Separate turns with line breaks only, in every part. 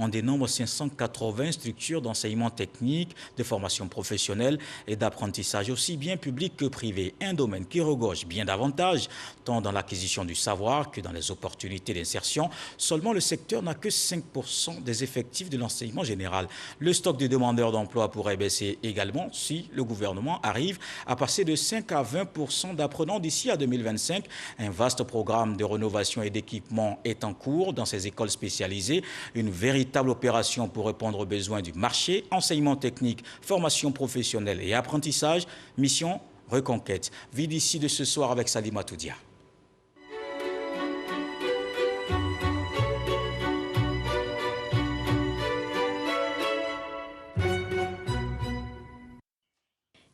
On dénombre 580 structures d'enseignement technique, de formation professionnelle et d'apprentissage aussi bien public que privé. Un domaine qui regorge bien davantage, tant dans l'acquisition du savoir que dans les opportunités d'insertion. Seulement, le secteur n'a que 5% des effectifs de l'enseignement général. Le stock de demandeurs d'emploi pourrait baisser également si le gouvernement arrive à passer de 5 à 20% d'apprenants d'ici à 2025. Un vaste programme de rénovation et d'équipement est en cours dans ces écoles spécialisées. Une véritable opération pour répondre aux besoins du marché, enseignement technique, formation professionnelle et apprentissage. Mission Reconquête. Vie d'ici de ce soir avec Salima Toudia.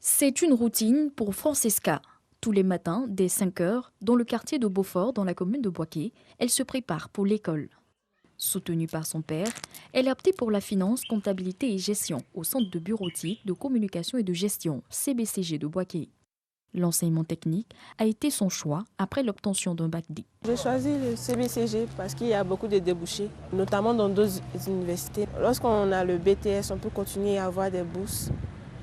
C'est une routine pour Francesca. Tous les matins, dès 5 heures, dans le quartier de Beaufort, dans la commune de Boaké, elle se prépare pour l'école. Soutenue par son père, elle a opté pour la finance, comptabilité et gestion au Centre de bureautique, de communication et de gestion, CBCG de Boaké. L'enseignement technique a été son choix après l'obtention d'un bac D.
J'ai choisi le CBCG parce qu'il y a beaucoup de débouchés, notamment dans d'autres universités. Lorsqu'on a le BTS, on peut continuer à avoir des bourses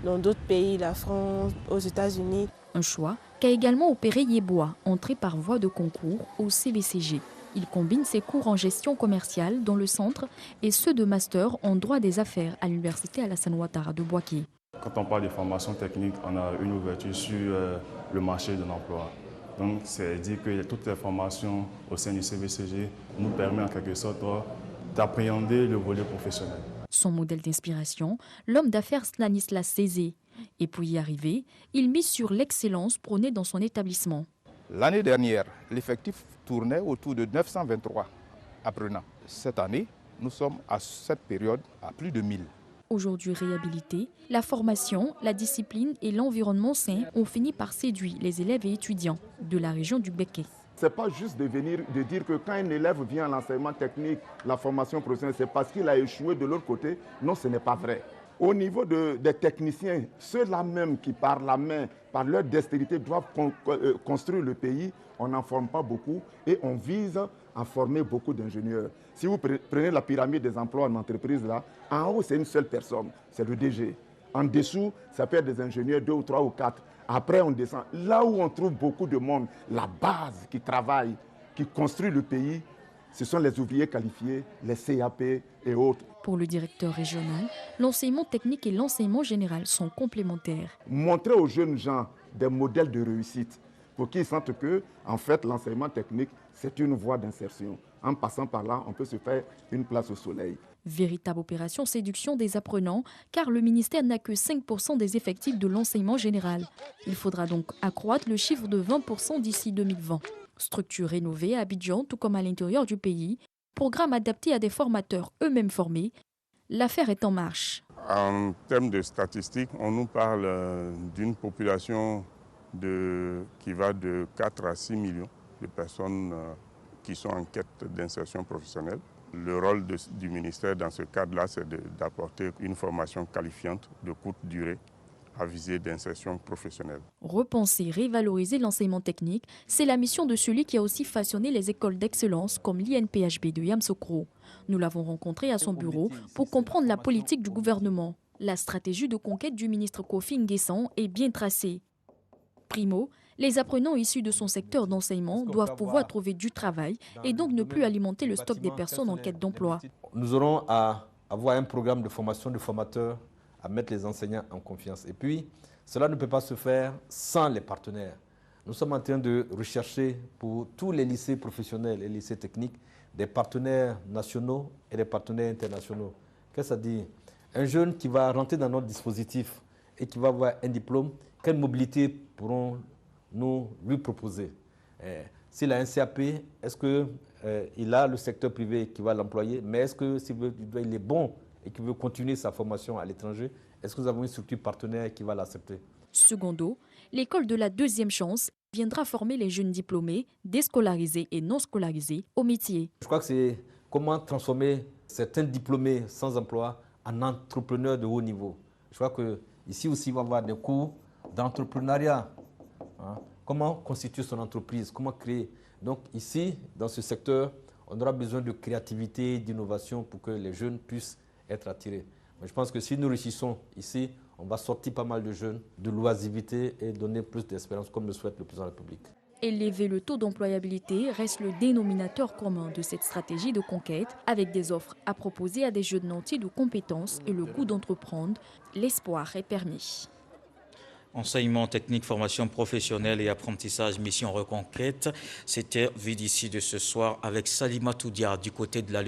dans d'autres pays, la France, aux États-Unis.
Un choix qu'a également opéré Yeboah, entré par voie de concours au CBCG. Il combine ses cours en gestion commerciale dans le centre et ceux de master en droit des affaires à l'université Alassane Ouattara de Boaké.
Quand on parle de formation technique, on a une ouverture sur le marché de l'emploi. Donc, c'est dire que toutes les formations au sein du CBCG nous permettent en quelque sorte d'appréhender le volet professionnel.
Son modèle d'inspiration, l'homme d'affaires Stanislas Cézé. Et pour y arriver, il mise sur l'excellence prônée dans son établissement.
L'année dernière, l'effectif tournait autour de 923 apprenants. Cette année, nous sommes à cette période à plus de 1000.
Aujourd'hui réhabilité, la formation, la discipline et l'environnement sain ont fini par séduire les élèves et étudiants de la région du Béké.
Ce n'est pas juste de dire que quand un élève vient à l'enseignement technique, la formation professionnelle, c'est parce qu'il a échoué de l'autre côté. Non, ce n'est pas vrai. Au niveau des techniciens, ceux-là même qui par la main, par leur dextérité, doivent construire le pays, on n'en forme pas beaucoup et on vise à former beaucoup d'ingénieurs. Si vous prenez la pyramide des emplois en entreprise, là, en haut, c'est une seule personne, c'est le DG. En dessous, ça peut être des ingénieurs, 2 ou 3 ou 4. Après, on descend. Là où on trouve beaucoup de monde, la base qui travaille, qui construit le pays, ce sont les ouvriers qualifiés, les CAP et autres.
Pour le directeur régional, l'enseignement technique et l'enseignement général sont complémentaires.
Montrer aux jeunes gens des modèles de réussite pour qu'ils sentent que, en fait, l'enseignement technique, c'est une voie d'insertion. En passant par là, on peut se faire une place au soleil.
Véritable opération séduction des apprenants, car le ministère n'a que 5% des effectifs de l'enseignement général. Il faudra donc accroître le chiffre de 20% d'ici 2020. Structure rénovée à Abidjan, tout comme à l'intérieur du pays, programme adapté à des formateurs eux-mêmes formés. L'affaire est en marche.
En termes de statistiques, on nous parle d'une population qui va de 4 à 6 millions de personnes qui sont en quête d'insertion professionnelle. Le rôle du ministère dans ce cadre-là, c'est d'apporter une formation qualifiante de courte durée à visée d'insertion professionnelle.
Repenser, révaloriser l'enseignement technique, c'est la mission de celui qui a aussi façonné les écoles d'excellence comme l'INPHB de Yamoussoukro. Nous l'avons rencontré à son bureau pour comprendre la politique du gouvernement. La stratégie de conquête du ministre Kofi Nguessan est bien tracée. Primo, les apprenants issus de son secteur d'enseignement doivent pouvoir trouver du travail et donc ne plus alimenter le stock des personnes en quête d'emploi.
Nous aurons à avoir un programme de formation de formateurs, à mettre les enseignants en confiance. Et puis, cela ne peut pas se faire sans les partenaires. Nous sommes en train de rechercher pour tous les lycées professionnels et lycées techniques des partenaires nationaux et des partenaires internationaux. Qu'est-ce que ça dit? Un jeune qui va rentrer dans notre dispositif et qui va avoir un diplôme, quelle mobilité pourrons-nous lui proposer? S'il a un CAP, est-ce qu'il a le secteur privé qui va l'employer? Mais est-ce que s'il est bon et qu'il veut continuer sa formation à l'étranger, est-ce que nous avons une structure partenaire qui va l'accepter?
Secondo, l'école de la deuxième chance viendra former les jeunes diplômés, déscolarisés et non scolarisés au métier.
Je crois que c'est comment transformer certains diplômés sans emploi en entrepreneurs de haut niveau. Je crois qu'ici aussi, il va y avoir des cours d'entrepreneuriat. Comment constituer son entreprise, comment créer. Donc ici, dans ce secteur, On aura besoin de créativité, d'innovation pour que les jeunes puissent être attirés. Mais je pense que si nous réussissons ici, on va sortir pas mal de jeunes de l'oisiveté et donner plus d'espérance comme le souhaite le président de la République.
Élever le taux d'employabilité reste le dénominateur commun de cette stratégie de conquête, avec des offres à proposer à des jeunes nantis de compétences et le goût d'entreprendre. L'espoir est permis.
Enseignement technique, formation professionnelle et apprentissage, mission reconquête. C'était vu d'ici de ce soir avec Salima Toudia du côté de la lutte.